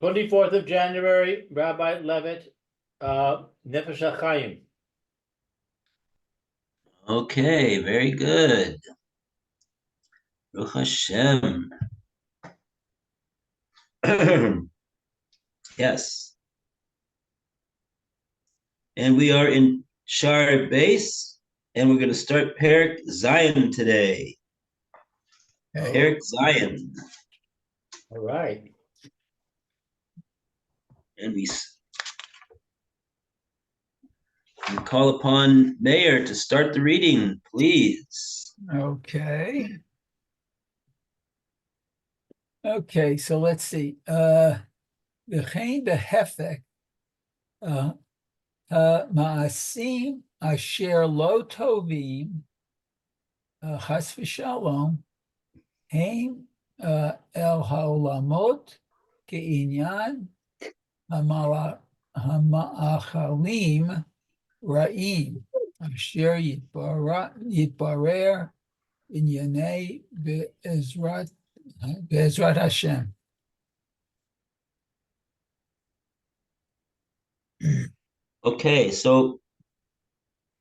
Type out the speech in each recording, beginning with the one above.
24th of January, Rabbi Levitt, Nefesh Hahaim. Okay, very good. Baruch Hashem. Yes. And we are in Shar Base, and we're going to start Perek Zion today. Okay. Perek Zion. All right. And we call upon Mayor to start the reading, please. Okay. Okay, so let's see. V'chein behefek ma'asim asher lo tovim chas v'shalom hein el ha'olamot ke'inyan hama'achalim ra'im asher yitbarer inyanei be'ezrat Hashem. Okay, so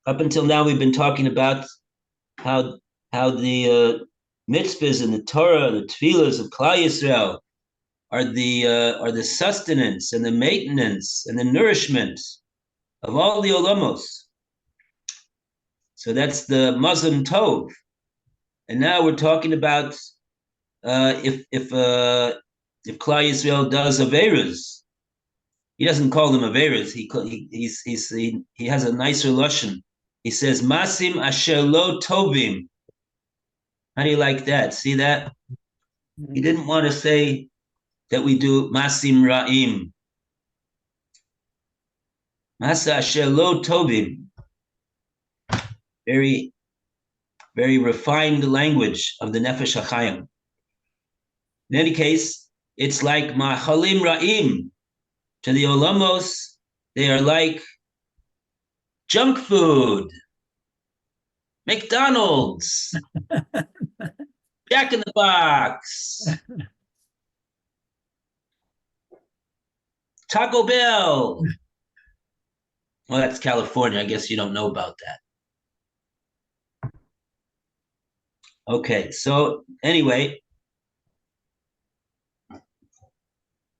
up until now we've been talking about how the mitzvahs and the Torah, the tefillahs of Klal Yisrael are the sustenance and the maintenance and the nourishment of all the olamos. So that's the Mazon Tov. And now we're talking about if Klal Yisrael does Averas. He doesn't call them Averas. He has a nicer lashon. He says Masim Asher Lo Tovim. How do you like that? See that? He didn't want to say that we do Masim Ra'im. Masa Asher Lo Tovim. Very, very refined language of the Nefesh Hachaim. In any case, it's like Ma'chalim Ra'im. To the Olamos, they are like junk food, McDonald's, Jack in the Box, Taco Bell. Well, that's California. I guess you don't know about that. Okay, so anyway,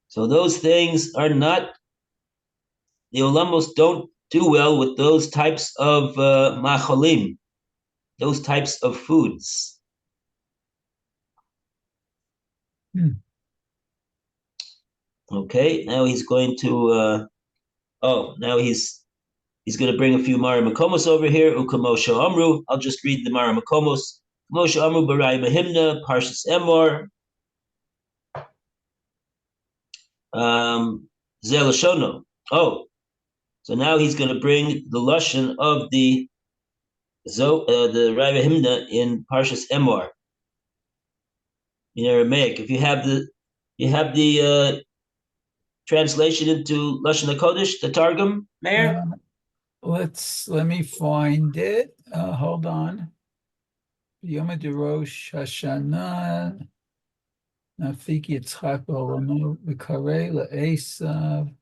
so those things are not, the Olamos don't do well with those types of macholim, those types of foods. Okay, now he's going to, now he's going to bring a few Mara Makomos over here. Ukamosha Amru. I'll just read the Mara Makomos. Moshe Amru Barai Mahimna, Parshas Emor. Zelashono. Oh, so now he's going to bring the lashon of the Rai Mahimna in Parshas Emor in Aramaic. If you have the translation into Lashon HaKodesh, the Targum, Mayor? Let me find it. Hold on. Yom Rosh Hashanah. Nafik Yitzchak Olamo V'karei Le'esav.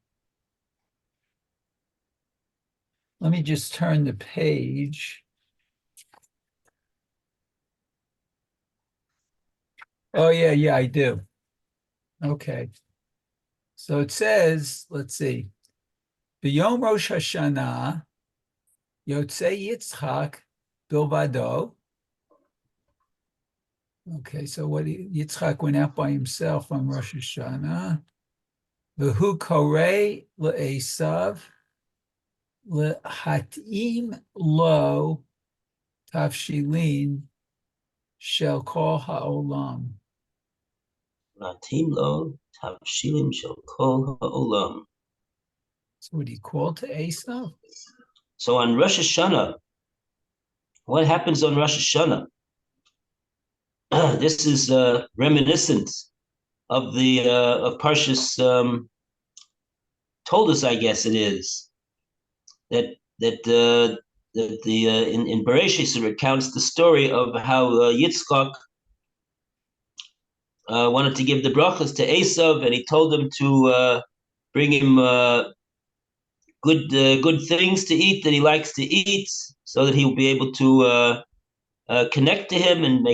Let me just turn the page. Oh, yeah, I do. Okay. So it says, let's see. B'yom Rosh Hashanah, Yotzei Yitzchak Bilvado. Okay, so Yitzchak went out by himself on Rosh Hashanah. V'hu korei le'esav le'hatim lo tavshilin shel kol ha'olam. Hatim lo tavshilim shel kol ha'olam. So what he called to Esav? So on Rosh Hashanah, what happens on Rosh Hashanah? This is reminiscent of the of Parshas told us, I guess it is, that in Bereshis it recounts the story of how Yitzchak wanted to give the brachas to Esav, and he told him to bring him good things to eat that he likes to eat, so that he'll be able to connect to him and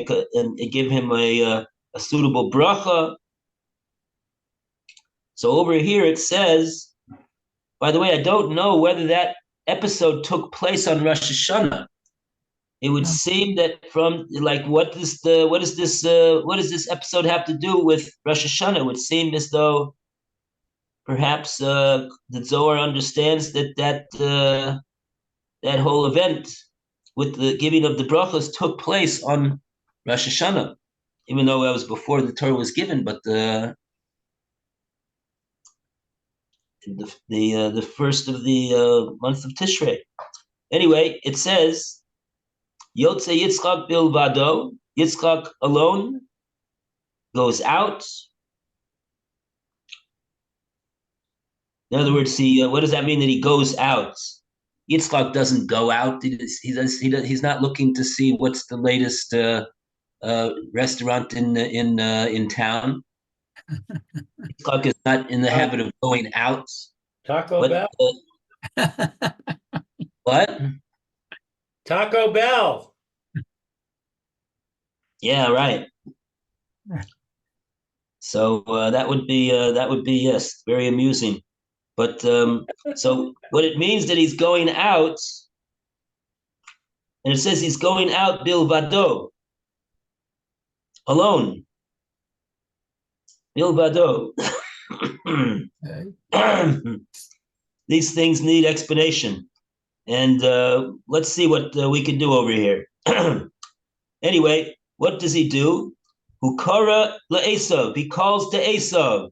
give him a suitable bracha. So over here it says, by the way, I don't know whether that episode took place on Rosh Hashanah. It would seem that from like what does this episode have to do with Rosh Hashanah? It would seem as though perhaps the Zohar understands that whole event with the giving of the brachos took place on Rosh Hashanah, even though that was before the Torah was given, but the first of the month of Tishrei. Anyway, it says, Yotze Yitzchak bilvado, Yitzchak alone goes out. In other words, what does that mean that he goes out? Yitzchak doesn't go out. He's not looking to see what's the latest restaurant in town. Yitzchak is not in the habit of going out. Taco Bell. What? Taco Bell. Yeah, right. So that would be yes, very amusing. But so what it means that he's going out, and it says he's going out bilvado, alone. Bilvado. These things need explanation, and let's see what we can do over here. Anyway, what does he do? Hukara le'esav. He calls to Esav.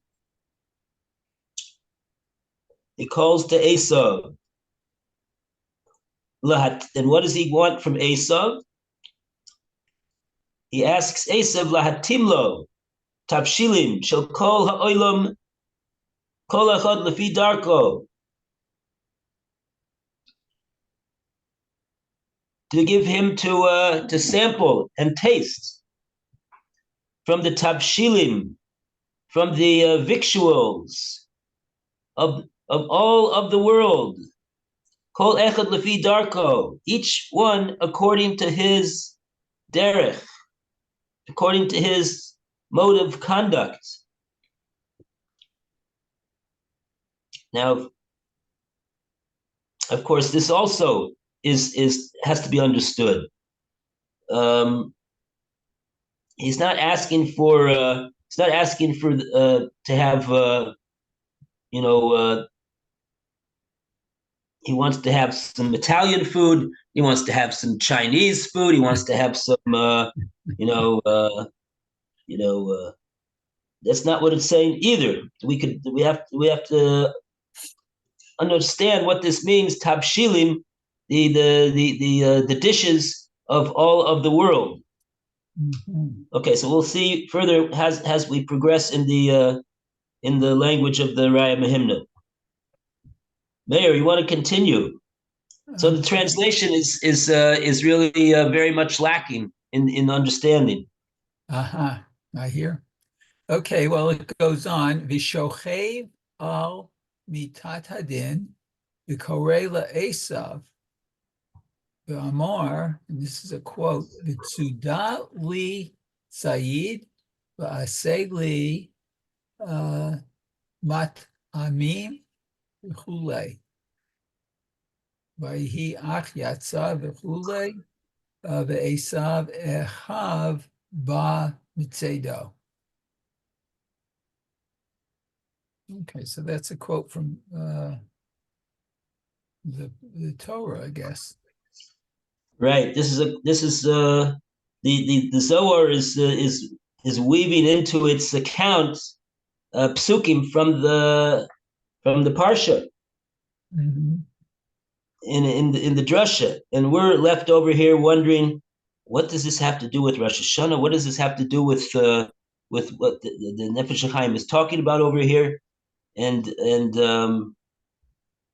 He calls to Esav. And what does he want from Esav? He asks Esav lahatimlo tabshilim shel kol ha'olam kol echad lefi darko. To give him to sample and taste from the tabshilim, from the victuals of all of the world. Kol echad lefi darko, each one according to his derech, according to his mode of conduct. Now, of course, this also has to be understood. He's not asking for to have he wants to have some Italian food. He wants to have some Chinese food. He wants to have some that's not what it's saying either. We have to understand what this means. Tabshilim, the dishes of all of the world. Mm-hmm. Okay, so we'll see further as we progress in the language of the Raya Mehimna. Mayor, you want to continue? So the translation is really very much lacking in understanding. I hear. Okay, well, it goes on. Vishochev al mitat hadin v'korei la'esav v'amar, and this is a quote, v'tzuda li sayid v'aseh li mat amim v'chulei v'hi ach yatsa v'chulei v'esav echav ba mitzedo. Okay, so that's a quote from the Torah, I guess. Right. This is the Zohar is weaving into its account psukim from the parsha. Mm-hmm. in the drasha, and we're left over here wondering, what does this have to do with Rosh Hashanah? What does this have to do with what the Nefesh Hahaim is talking about over here? And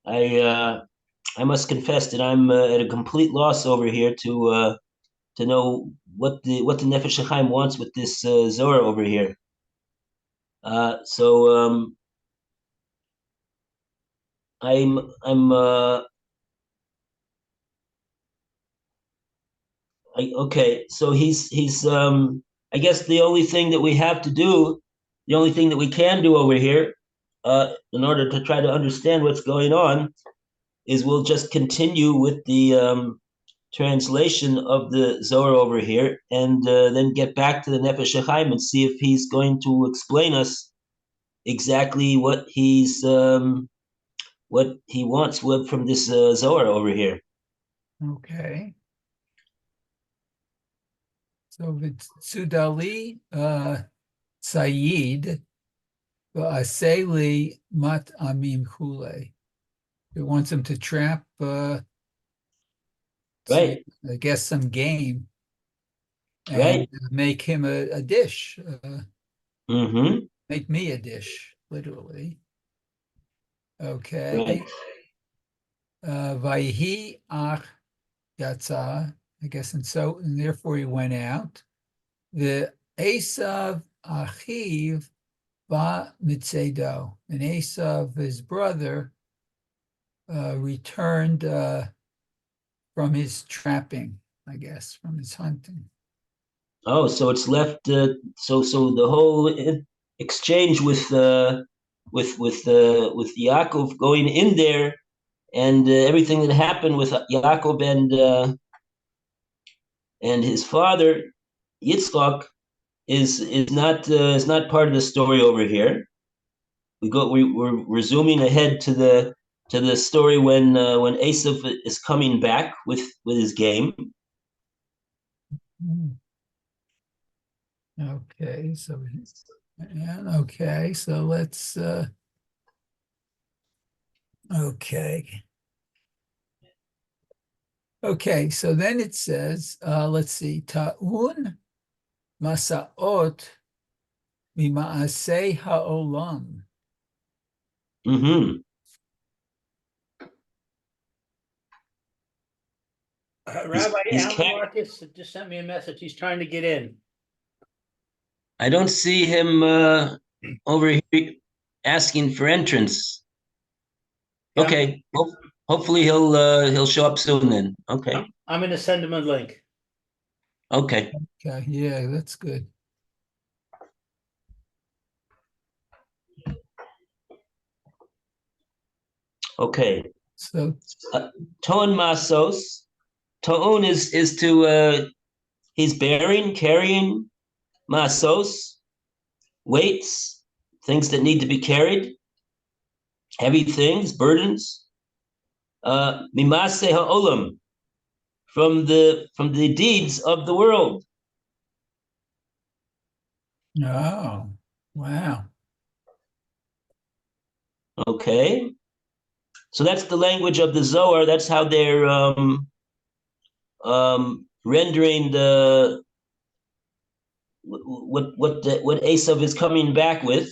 I must confess that I'm at a complete loss over here to know what the Nefesh Hahaim wants with this Zohar over here. So I'm okay. So he's I guess the only thing that we have to do, the only thing that we can do over here, in order to try to understand what's going on, is we'll just continue with the translation of the Zohar over here, and then get back to the Nefesh Hahaim and see if he's going to explain us exactly what he wants from this Zohar over here. Okay. So Vitsudali Sayyid Aseli Mat Amim Kule. It wants him to trap Right. I guess some game and Right. make him a dish. Mm-hmm. Make me a dish, literally. Okay. Right. Vayhi ach yatsa, I guess, and therefore he went out. The Esav achiv ba mitzedo, and Esav, his brother, returned from his trapping, I guess, from his hunting. Oh, so it's left. So the whole exchange with Yaakov going in there, and everything that happened with Yaakov and his father Yitzchak is not part of the story over here. We're zooming ahead to the story when Esav is coming back with his game. Okay, so yeah, okay, so let's okay. Okay, so then it says, let's see, Ta'un Masaot Mima'asei Ha'olam. Mm-hmm. Rabbi He's Alan Marcus just sent me a message. He's trying to get in. I don't see him over here asking for entrance. Yeah, Okay, hopefully he'll show up soon then. Okay, I'm going to send him a link. okay, Okay, yeah, that's good. okay. So Toon masos. Toon is to he's carrying masos, weights, things that need to be carried, heavy things, burdens. Mimase ha'olam, from the deeds of the world. oh, wow. Okay, so that's the language of the Zohar. That's how they're rendering the what Esav is coming back with.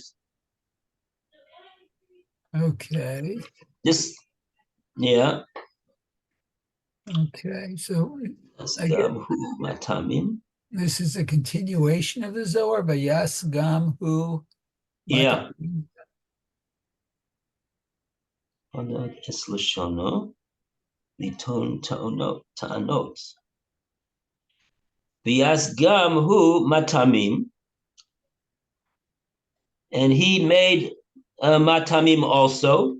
Okay. This, yeah. Okay, so I guess this is a continuation of the Zohar, but yes, Gam Hu. Yeah. Es Lashono, Liton Ta'anot. V'yas Gam Hu Matamim, and he made Matamim also.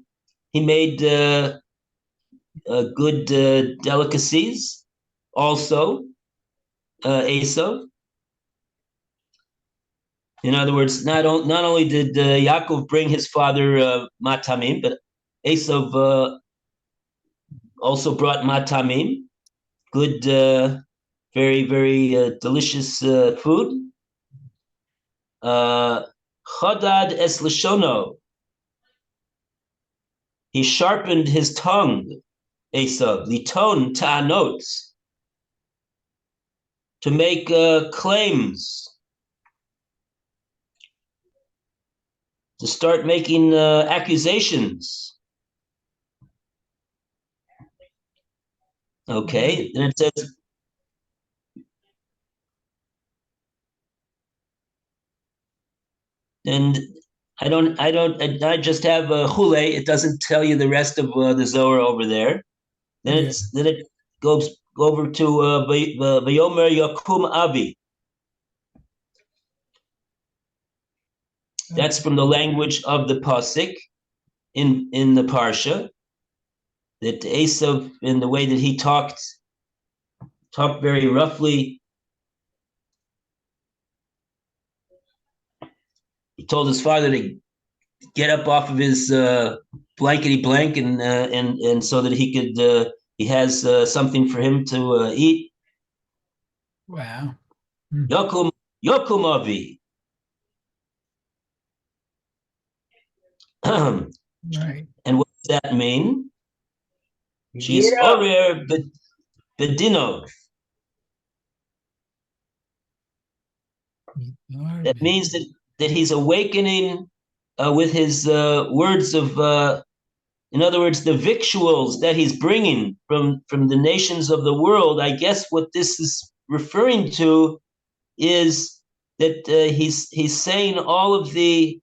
He made good delicacies also, Esav. In other words, not only did Yaakov bring his father matamim, but Esav also brought matamim, good, very, very delicious food. Chodad es lishono. He sharpened his tongue, Esav, liton ta'anot, to make claims, to start making accusations. Okay, then it says, and I just have chule. It doesn't tell you the rest of the Zohar over there. Then it goes over to Vayomer Yakum Avi. That's from the language of the pasuk in the parsha. That Esav, in the way that he talked very roughly. He told his father to get up off of his blankety blank and so that he could he has something for him to eat. Wow. Yakum Avi. Right. And what does that mean? She's Orer Bedinov. That means that he's awakening with his words of, in other words, the victuals that he's bringing from the nations of the world. I guess what this is referring to is that he's saying all of the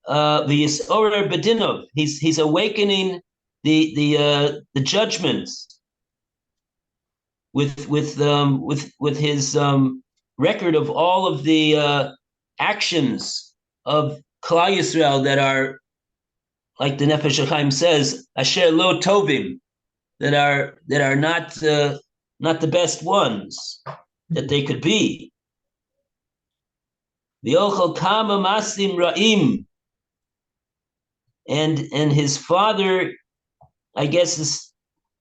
Yisorer Bedinov. He's awakening the judgments with his record of all of the actions of Klal Yisrael that are, like the Nefesh Hahaim says, Asher Lo Tovim, that are not the best ones that they could be. V'yochel kama masim ra'im, and his father, I guess,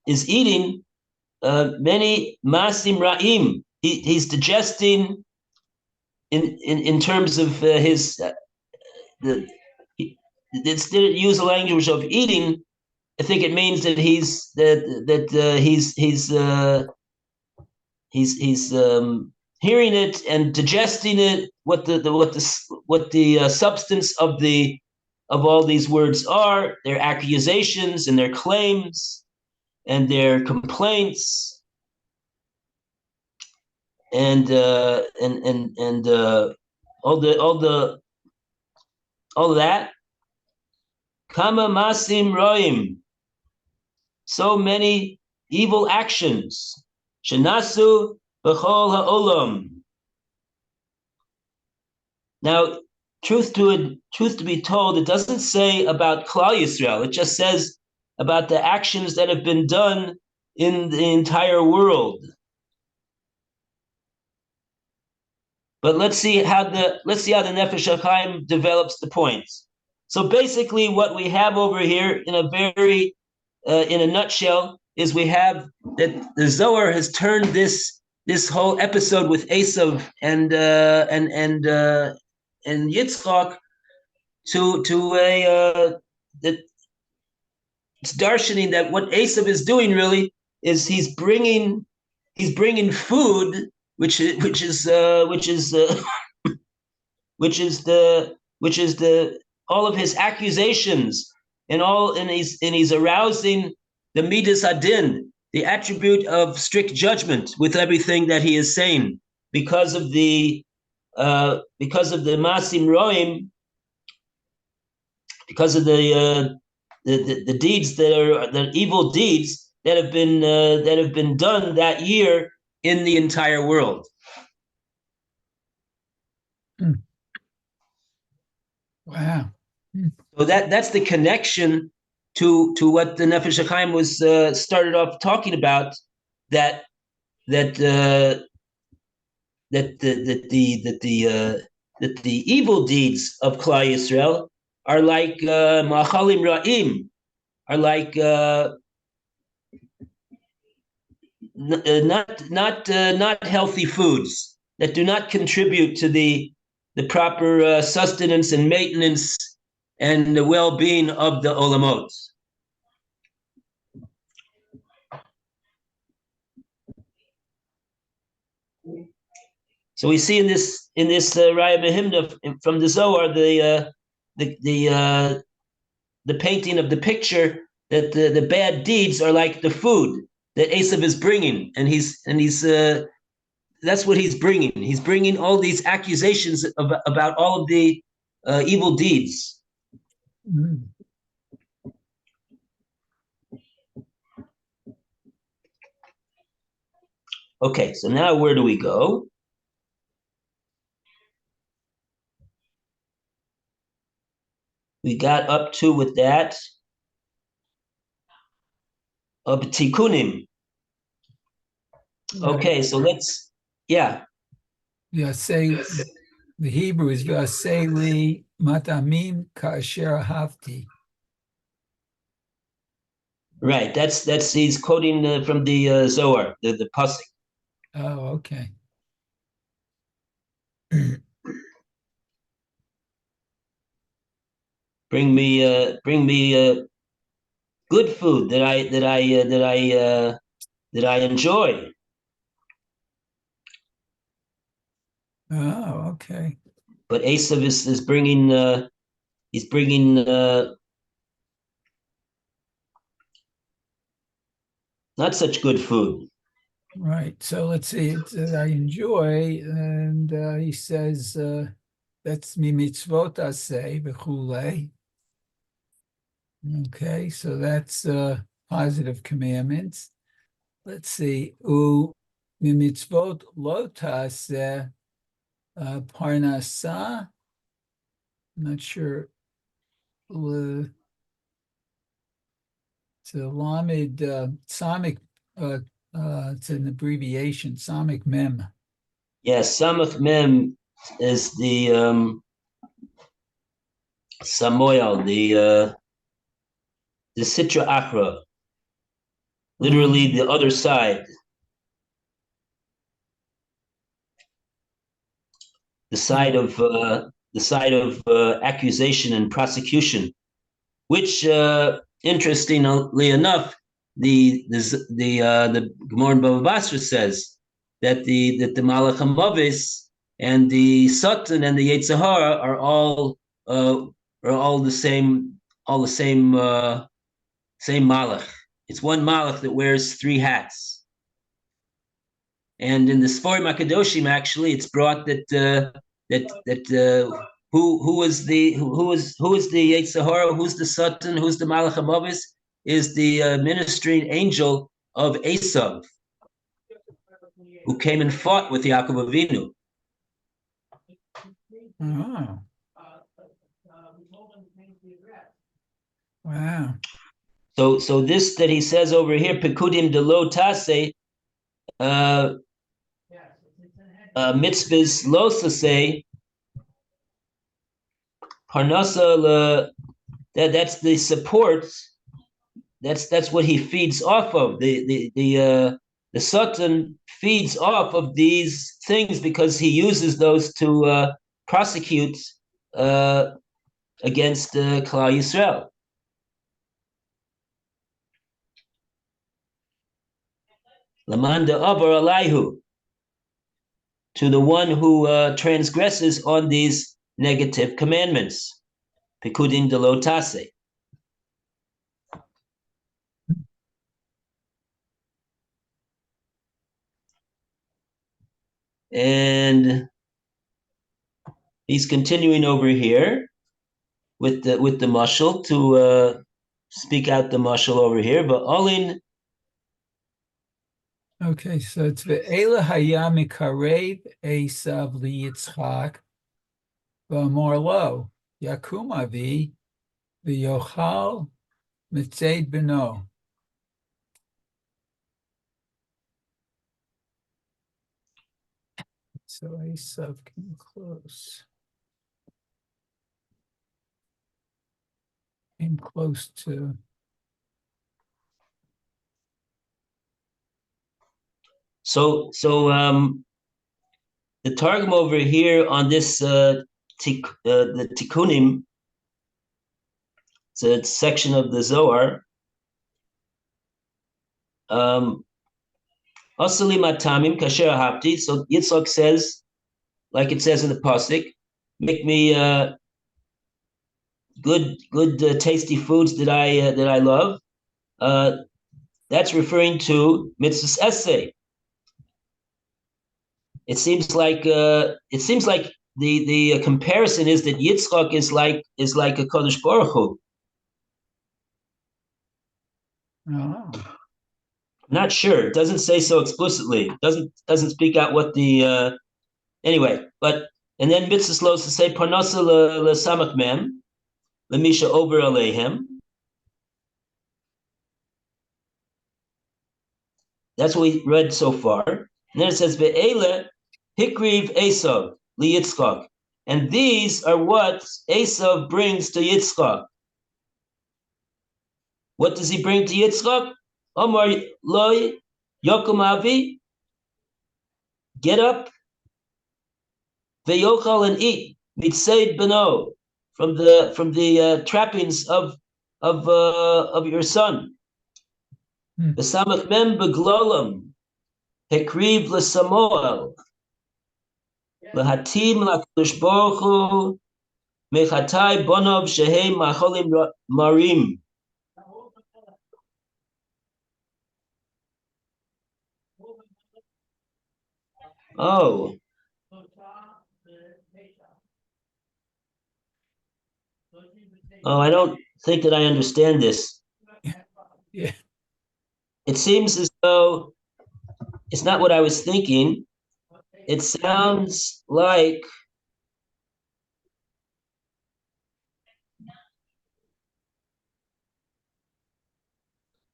is eating many masim ra'im. He's digesting in terms of his it didn't use the language of eating. I think it means that he's hearing it and digesting it. What the substance of all these words are, their accusations and their claims and their complaints and all that. Kama masim roim, so many evil actions. Shenasu b'chol ha'olam. Now, truth to be told, it doesn't say about Klal Yisrael. It just says about the actions that have been done in the entire world. But let's see how the Nefesh Hachaim develops the points. So basically, what we have over here, in a nutshell, is we have that the Zohar has turned this whole episode with Esav and Yitzchak to a that it's darshaning that what Esav is doing really is he's bringing food, which is all of his accusations and he's arousing the midas adin, the attribute of strict judgment, with everything that he is saying because of the masim roim, because of the deeds that are the evil deeds that have been done that year in the entire world. Wow. So that's the connection to what the Nefesh Hachaim was started off talking about, that the evil deeds of Klal Yisrael are like ma'achalim ra'im, are like not healthy foods that do not contribute to the proper sustenance and maintenance and the well-being of the olamot. So we see in this Raya Behimna from the Zohar the painting of the picture that the bad deeds are like the food that Esav is bringing, and he's that's what he's bringing. He's bringing all these accusations about all of the evil deeds. Mm. Okay, so now where do we go? We got up to with that Tikunim. Okay, so yeah. Say the Hebrew is Vaseli Matamim Kasher Hafti. Right, that's he's quoting from the Zohar, the pasuk. Oh, okay. Bring me good food that I enjoy. Oh, okay. But Esav is bringing he's bringing not such good food. Right. So let's see. It's, I enjoy, and he says that's mi mitzvot aseh v'chulei. Okay, so that's positive commandments. Let's see. U mi mitzvot lo taseh parnasa. I'm not sure. It's a lamed samic. It's an abbreviation. Samic mem. Yes, Samach Mem is the Samoyal, the Sitra Achra, literally the other side, the side of accusation and prosecution, which interestingly enough, the Gemara in Bava Basra says that the Malach HaMavis and the Satan and the Yetzer Hara are all the same same Malach. It's one Malach that wears three hats. And in the Sforim HaKadoshim, actually, it's brought that who is the Yetzer Hara, who's the Satan, who's the Malach HaMavis, is the ministering angel of Esav, who came and fought with Yaakov Avinu. Oh. Wow. So this that he says over here, Pekudim de lo tase, mitzvahs lo sase, parnasa that's the support. That's what he feeds off of. The Satan feeds off of these things because he uses those to prosecute against Klal Yisrael. Lamanda avar alayhu, to the one who transgresses on these negative commandments. Pekudin de lo tase. And he's continuing over here with the mashal to speak out the mashal over here. But Olin. Okay, so it's ve'ela haya mikarev Esav liyitzchak v'amor yakum avi v'yochal mitzed beno. So Esav came close. Came close to. So the Targum over here on this the Tikkunim, it's a section of the Zohar. Asali matamim kasher hapti. So Yitzchak says, like it says in the pasuk, make me good tasty foods that I love. That's referring to mitzvahs essay. It seems like the comparison is that Yitzchak is like a Kodesh Baruch Hu. Oh, Not sure. It doesn't say so explicitly. It doesn't speak out what the anyway. But and then mitzvahs los to say parnasa lesamach mem lemisha over aleihem. That's what we read so far. And then it says ve'ele hikriv Esav liyitzchak, and these are what Esav brings to Yitzchak. What does he bring to Yitzchak? Omar loy yokum avi, get up, ve'yochal, and eat mitseid beno, from the trappings of your son. V'samach mem beglolam hekriv l'samoel lehatim l'kadosh baruch hu mechatai bonov shehem macholim marim. Oh, I don't think that I understand this. yeah. It seems as though it's not what I was thinking. It sounds like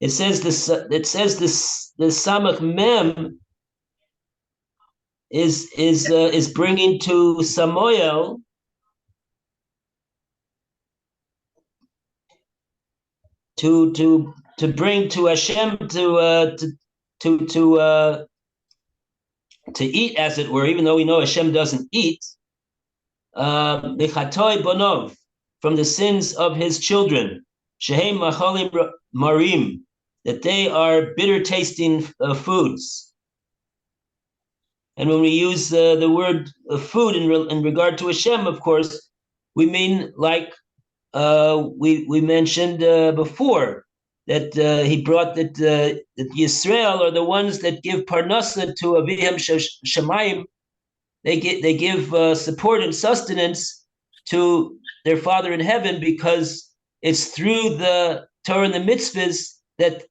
it says this. It says this. The samach mem is bringing to Samuel to bring to Hashem to eat, as it were, even though we know Hashem doesn't eat. Mechatoi bonov, from the sins of his children, shehem macholim marim, that they are bitter tasting foods. And when we use the word food in regard to Hashem, of course, we mean like we mentioned before, that he brought that Yisrael are the ones that give parnasa to Avihem Shemayim. They give support and sustenance to their Father in heaven, because it's through the Torah and the mitzvahs that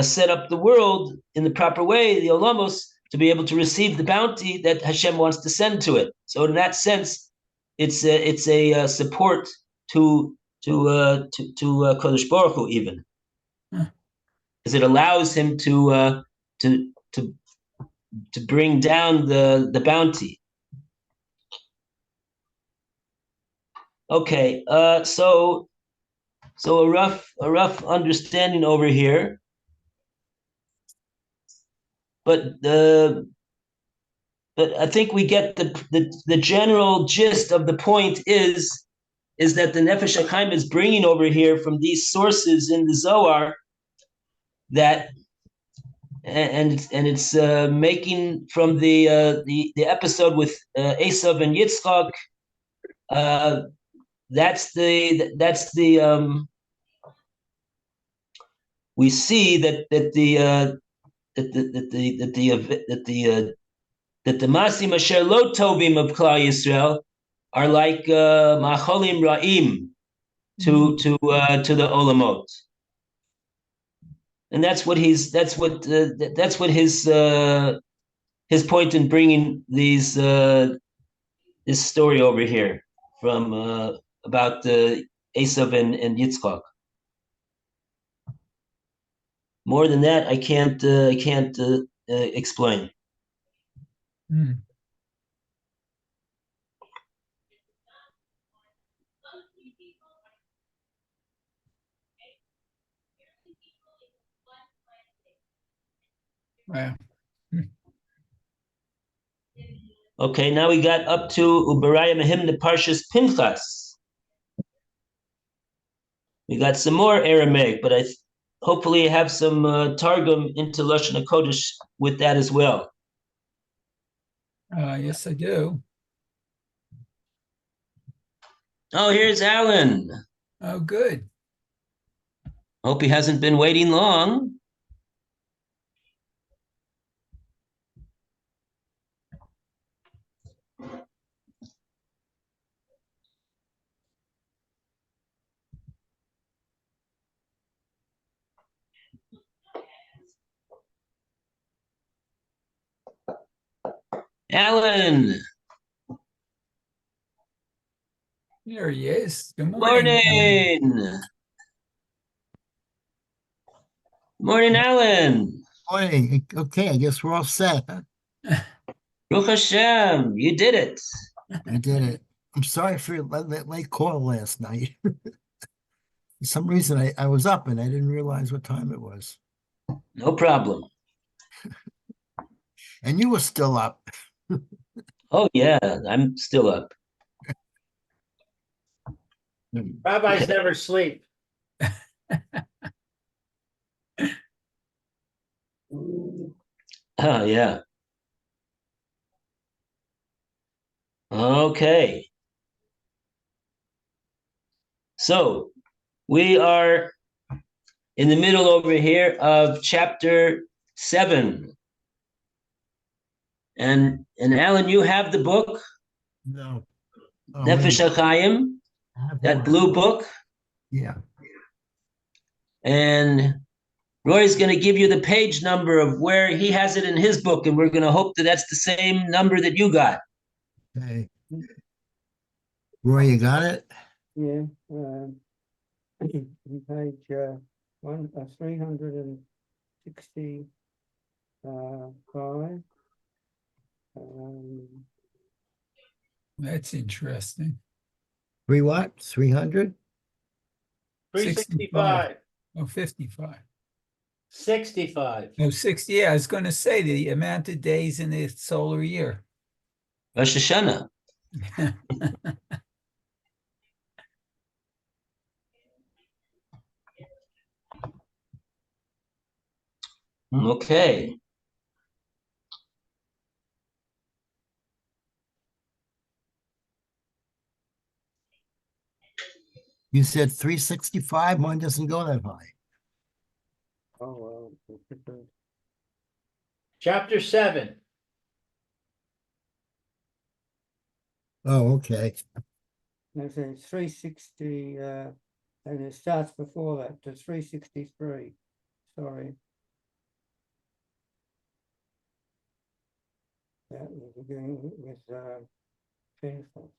set up the world in the proper way, the olamos, to be able to receive the bounty that Hashem wants to send to it. So in that sense, it's a support to Kodesh Baruch Hu, even, because it allows him to bring down the bounty. Okay, so a rough understanding over here, but I think we get the general gist of the point is that the Nefesh Hachaim is bringing over here from these sources in the Zohar, that and it's making from the episode with Esav and Yitzchak. We see that the masim asher lo tovim of Klal Yisrael are like macholim ra'im to the olamot, and that's what his point in bringing this story over here from about Esav and Yitzchak. More than that, I can't explain. Wow. Okay, now we got up to Uberaya Mahim the Parshas Pinchas. We got some more Aramaic, but I hopefully have some Targum into Lashon HaKodesh with that as well. Yes, I do. Oh, here's Alan. Oh, good. Hope he hasn't been waiting long. Alan, There he is. Good morning. morning. Morning, Alan. Morning. Okay, I guess we're all set. Huh? Baruch Hashem, you did it. I did it. I'm sorry for that late call last night. For some reason, I was up and I didn't realize what time it was. No problem. And you were still up. Oh, yeah, I'm still up. Rabbis never sleep. Oh, yeah. Okay. So we are in the middle over here of chapter 7. And Alan, you have the book, No. Oh, Nefesh wait. Hahaim, I have that one. blue book. Yeah. And Roy's going to give you the page number of where he has it in his book, and we're going to hope that that's the same number that you got. Okay. Roy, you got it? Yeah, on page 365. That's interesting. Three what? 300? 365, Oh, 55. 65. Oh, 60. Yeah, I was going to say the amount of days in the solar year. Rosh Hashanah. Okay. You said 365? Mine doesn't go that high. Oh, chapter 7. Oh, okay. There's a 360, and it starts before that to 363. Sorry. Yeah, we're beginning with painful.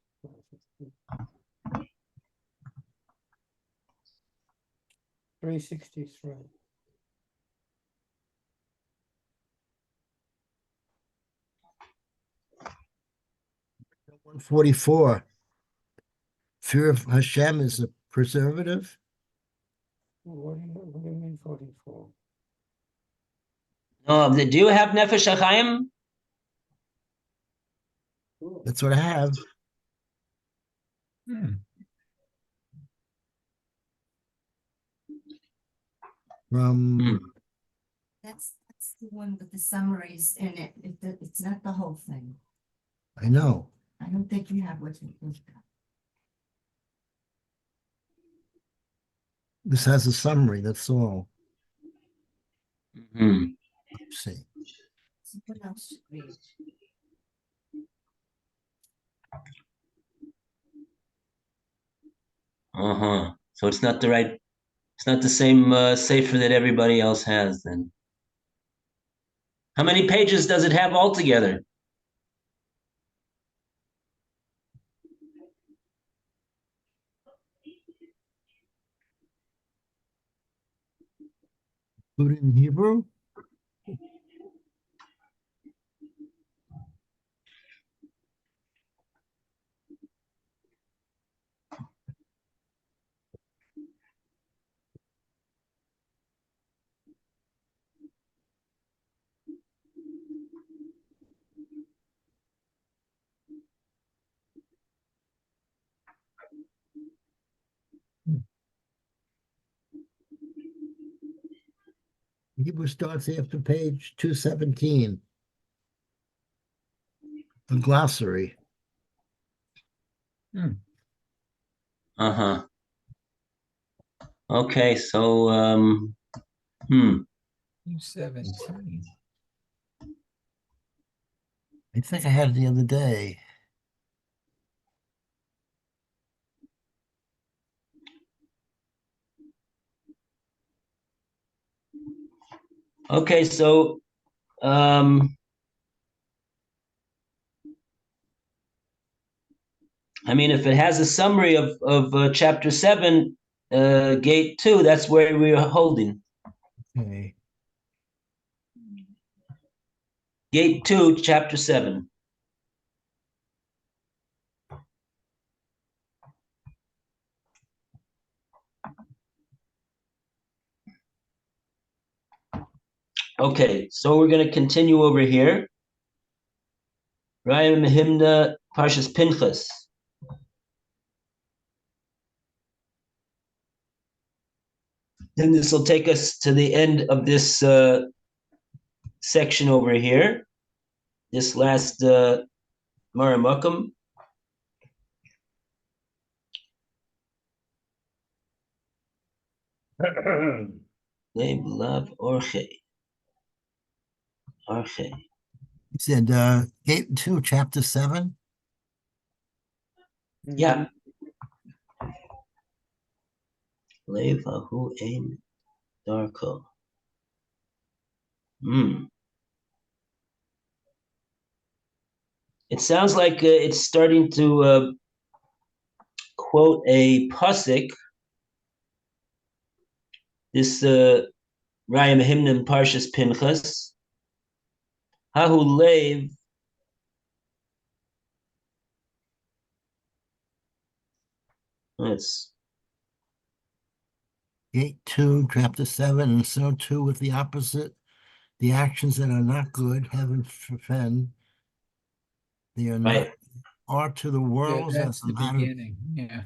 363. – 144. Fear of Hashem is a preservative? What do you mean 44? Do you have Nefesh Hachaim? That's what I have. Hmm. From That's the one with the summaries in it. It's not the whole thing. I know. I don't think you have what you got. This has a summary, that's all. Mhm. Let's see. Someone else should read. Uh-huh. So it's not it's not the same sefer that everybody else has then. How many pages does it have altogether? Put it in Hebrew? Hebrew starts after page 217. The glossary. Uh-huh. Okay, so 217. I think I had it the other day. okay, so I mean, if it has a summary of chapter 7, gate 2, that's where we are holding. Okay. Gate 2, chapter 7. Okay, so we're going to continue over here. Raya Mehimna Parshas Pinchas. Then this will take us to the end of this section over here. This last Maramakam. Leib Lav Orche. Orche. You said gate 2, chapter 7. Yeah. Lev Ahu Ein Darko. It sounds like it's starting to quote a pasuk. This Raya Mehimnim Parshas Pinchas. Hahu Lev. Let's. Gate 2, chapter 7, and so too with the opposite. The actions that are not good, heaven forfend. They are not, Right. are to the Yeah, world that's as the a matter beginning. Yeah.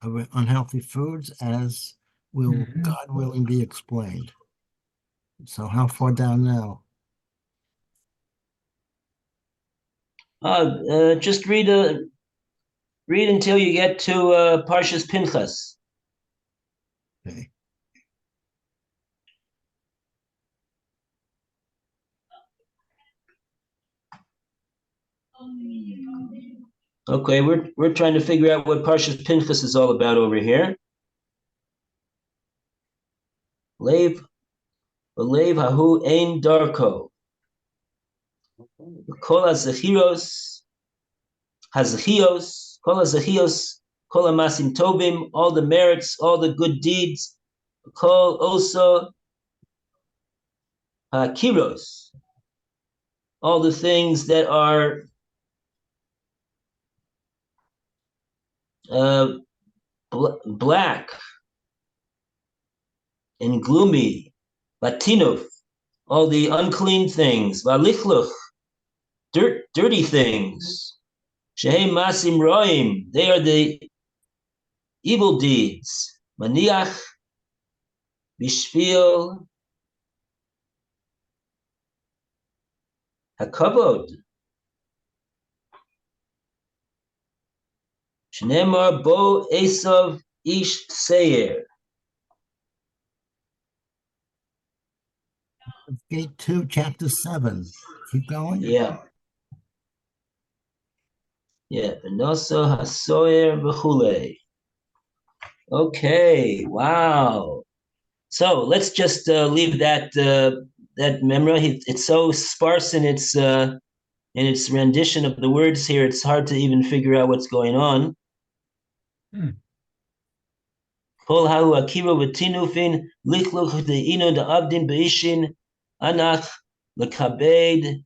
of unhealthy foods, as will, Mhm. God willing, be explained. So how far down now? Just read until you get to Parshas Pinchas. Okay. Okay, we're trying to figure out what Parshas Pinchas is all about over here. Lev Hahu Ein Darko. Kol HaZechios, Kol HaZechios, Kol HaMasim Tovim, all the merits, all the good deeds, Kol also HaKiros, all the things that are black and gloomy, Latinov, all the unclean things, Valichluch, dirty things, Shehem Masim Roim, they are the evil deeds, Maniach, Bishvil, Hakavod, Shnemar Bo Esav Ish Seir. Gate 2, chapter 7. Keep going. Yeah. Yeah, Benoso Hasoyer V'chule. Okay, wow. So let's just leave that memory. It's so sparse in its rendition of the words here. It's hard to even figure out what's going on. Kol hahu akiva v'tinufin lichluch de'inu da'avdin be'ishin anach lekabed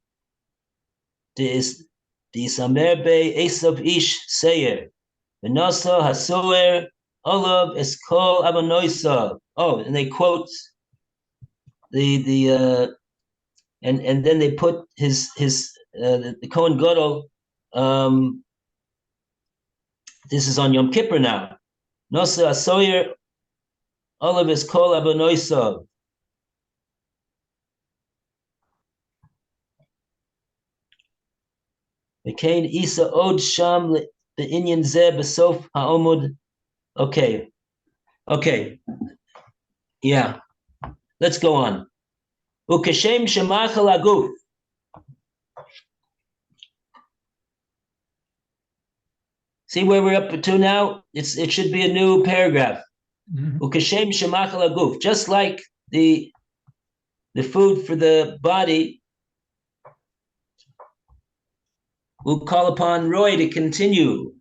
de'isamer be esav ish seyer v'noso hasoer olav eskol abonoisav. Oh, and they quote the and then they put his the Kohen Gadol. This is on Yom Kippur now. Nosa asoyer olav eskol abonoisav. V'kein isa od sham be'inyan zeh besof ha'omud. Okay, yeah. Let's go on. Ukeshem shemachal aguf. See where we're up to now? It should be a new paragraph. Ukeshem shemachal aguf. Just like the food for the body, we'll call upon Roy to continue.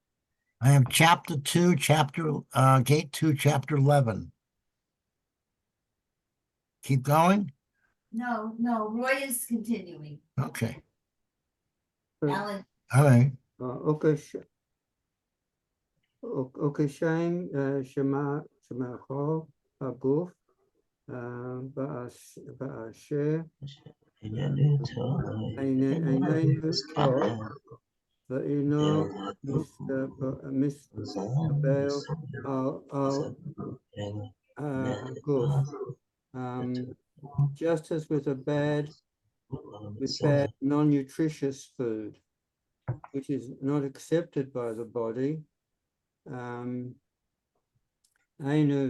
I have chapter 2, gate 2, chapter 11. Keep going? No, Roy is continuing. Okay, Alan, all right. Okay, okay, Shame, Shemacho, Aguf, Ba'asher, Va'ino, Mistabel, al Guf. Just as with bad non-nutritious food, which is not accepted by the body, Einu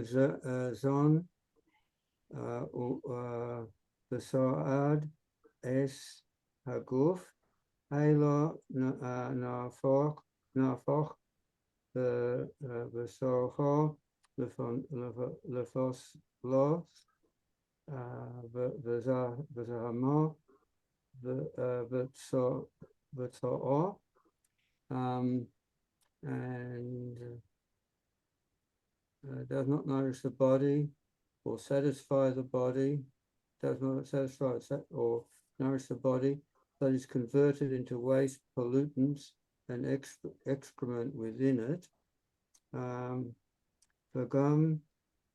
Zon, the Soad, Es Haguf, Elo Nafoch, the Soho, the Fos Los, the Zahamo, the So'o, and does not nourish the body or satisfy the body, does not satisfy or nourish the body, but is converted into waste, pollutants, and excrement within it. Vagam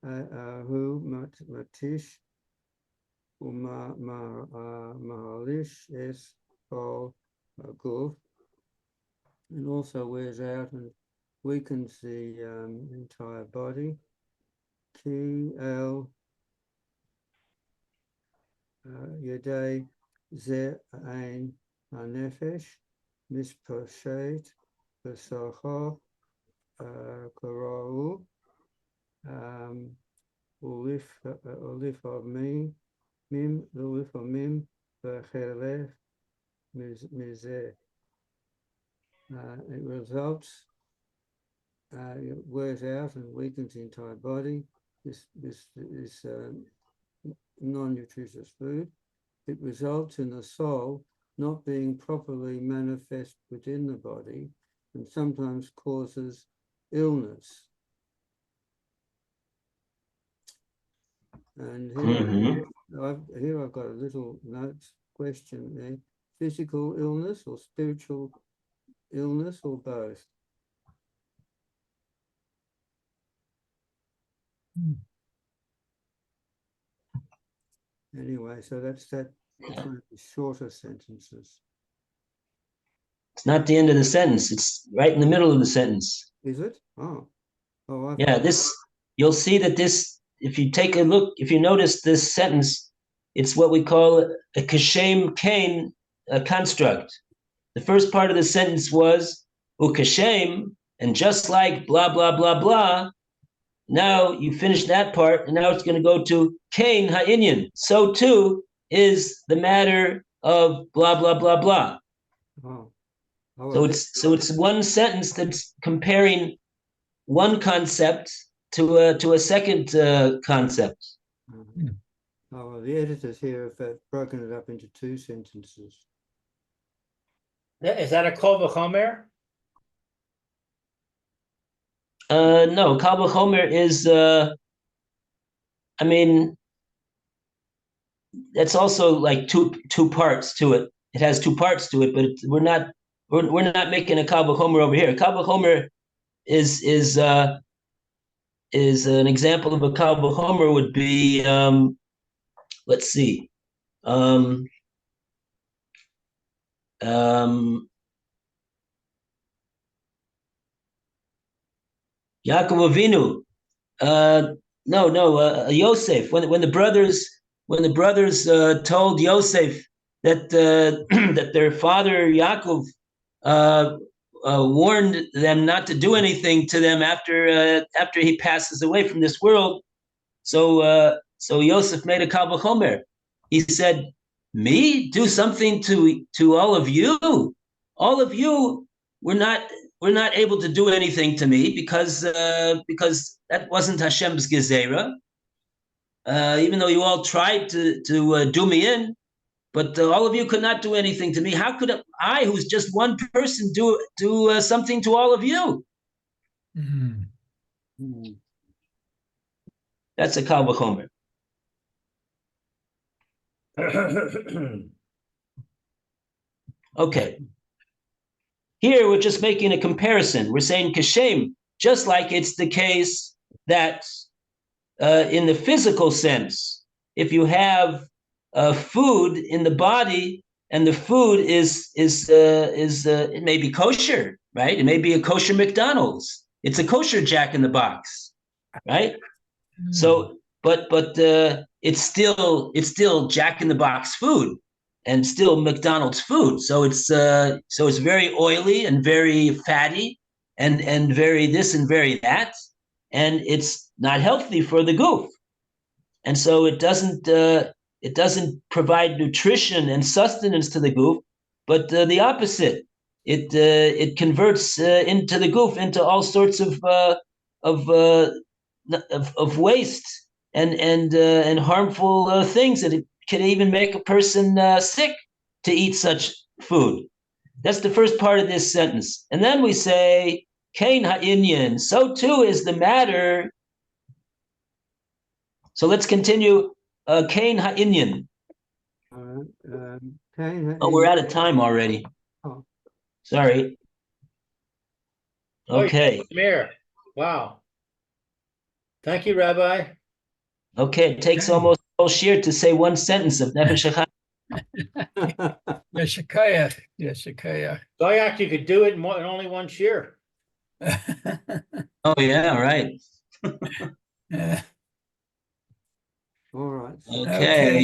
hu matish mahalish es kol guf, and also wears out and weakens the entire body. Ki el Yadei ze ein Nefesh mispashet v'socho korau ulif of mim v'chelef mizeh. It results, it wears out and weakens the entire body. This non-nutritious food. It results in the soul not being properly manifest within the body and sometimes causes illness. And here I've got a little notes question there. Physical illness or spiritual illness or both? Anyway, so that's that. It's one of the shorter sentences. It's not the end of the sentence. It's right in the middle of the sentence. Is it? Yeah, you'll see that this, if you take a look, if you notice this sentence, it's what we call a kashem kain construct. The first part of the sentence was ukashem, and just like blah, blah, blah, blah, now you finish that part, and now it's going to go to kain ha'inyan. So too is the matter of blah, blah, blah, blah. So it's one sentence that's comparing one concept to a second concept. Well, the editors here have broken it up into two sentences. Is that a kol v'chomer? No, kal v'chomer is, I mean, that's also like two parts to it. It has two parts to it, but we're not making a kal v'chomer over here. Kal v'chomer is an example of a kal v'chomer would be, let's see, Yaakov Avinu, Yosef. When the brothers told Yosef that that their father Yaakov warned them not to do anything to them after he passes away from this world, so Yosef made a kal v'chomer. He said, "Me do something to all of you? All of you were not able to do anything to me because that wasn't Hashem's gezerah. Even though you all tried to do me in, but all of you could not do anything to me. How could I, who's just one person, do something to all of you?" Mm. That's a kal v'chomer. Okay. Here we're just making a comparison. We're saying kashem, just like it's the case that in the physical sense, if you have food in the body and the food is it may be kosher, right? It may be a kosher McDonald's. It's a kosher Jack in the Box, right? So, but it's still Jack in the Box food and still McDonald's food. So it's very oily and very fatty and very this and very that, and it's not healthy for the goof. And so it doesn't provide nutrition and sustenance to the goof, but the opposite. It converts into the goof into all sorts of waste and harmful things, that it can even make a person sick to eat such food. That's the first part of this sentence. And then we say, Kain ha'inyan, so too is the matter. So let's continue. Kain ha'inyan. Oh, we're out of time already. Oh. Sorry. Okay. Mayor. Wow. Thank you, Rabbi. Okay. It takes almost a whole shir to say one sentence of Nefesh Hahaim. Yeshakayach. Yeshakayach. So I actually could do it in only one shear. Oh yeah, right. All right. Okay.